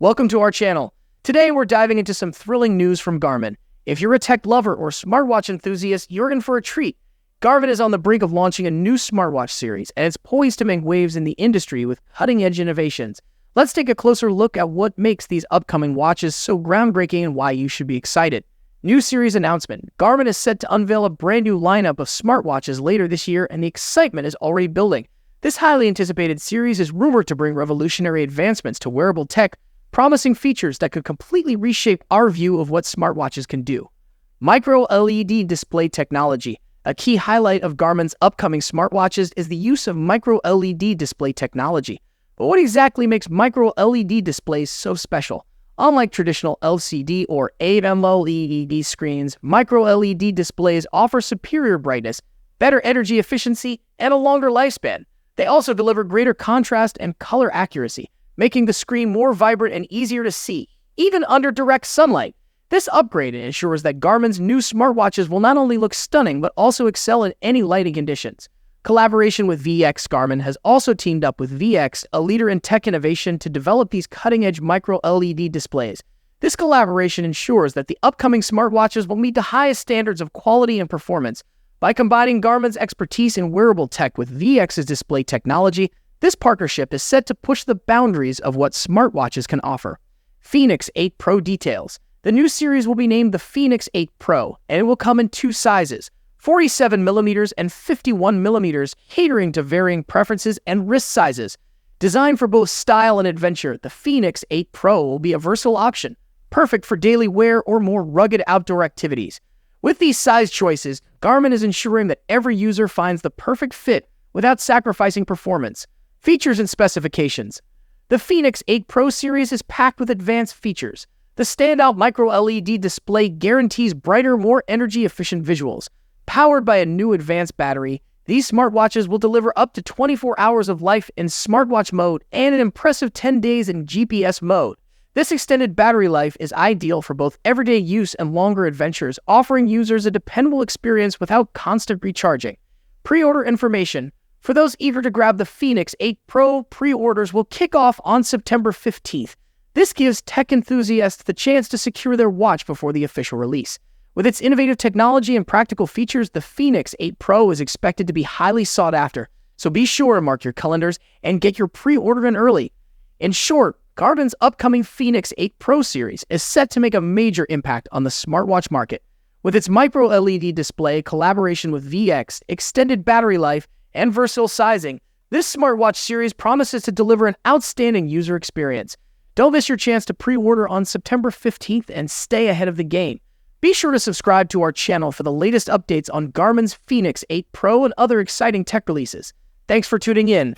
Welcome to our channel. Today we're diving into some thrilling news from Garmin. If you're a tech lover or smartwatch enthusiast, you're in for a treat. Garmin is on the brink of launching a new smartwatch series, and it's poised to make waves in the industry with cutting-edge innovations. Let's take a closer look at what makes these upcoming watches so groundbreaking and why you should be excited. New series announcement. Garmin is set to unveil a brand new lineup of smartwatches later this year, and the excitement is already building. This highly anticipated series is rumored to bring revolutionary advancements to wearable tech, promising features that could completely reshape our view of what smartwatches can do. Micro-LED display technology. A key highlight of Garmin's upcoming smartwatches is the use of micro-LED display technology. But what exactly makes micro-LED displays so special? Unlike traditional LCD or AMOLED screens, micro-LED displays offer superior brightness, better energy efficiency, and a longer lifespan. They also deliver greater contrast and color accuracy, making the screen more vibrant and easier to see, even under direct sunlight. This upgrade ensures that Garmin's new smartwatches will not only look stunning, but also excel in any lighting conditions. Collaboration with VX. Garmin has also teamed up with VX, a leader in tech innovation, to develop these cutting-edge micro-LED displays. This collaboration ensures that the upcoming smartwatches will meet the highest standards of quality and performance. By combining Garmin's expertise in wearable tech with VX's display technology, this partnership is set to push the boundaries of what smartwatches can offer. Feenix 8 Pro details. The new series will be named the Feenix 8 Pro, and it will come in two sizes, 47mm and 51mm, catering to varying preferences and wrist sizes. Designed for both style and adventure, the Feenix 8 Pro will be a versatile option, perfect for daily wear or more rugged outdoor activities. With these size choices, Garmin is ensuring that every user finds the perfect fit without sacrificing performance. Features and specifications. The Feenix 8 Pro series is packed with advanced features. The standout micro-LED display guarantees brighter, more energy-efficient visuals. Powered by a new advanced battery, these smartwatches will deliver up to 24 hours of life in smartwatch mode and an impressive 10 days in GPS mode. This extended battery life is ideal for both everyday use and longer adventures, offering users a dependable experience without constant recharging. Pre-order information. For those eager to grab the Feenix 8 Pro, pre-orders will kick off on September 15th. This gives tech enthusiasts the chance to secure their watch before the official release. With its innovative technology and practical features, the Feenix 8 Pro is expected to be highly sought after, so be sure to mark your calendars and get your pre-order in early. In short, Garmin's upcoming Feenix 8 Pro series is set to make a major impact on the smartwatch market. With its micro-LED display, collaboration with VX, extended battery life, and versatile sizing, this smartwatch series promises to deliver an outstanding user experience. Don't miss your chance to pre-order on September 15th and stay ahead of the game. Be sure to subscribe to our channel for the latest updates on Garmin's Feenix 8 Pro and other exciting tech releases. Thanks for tuning in.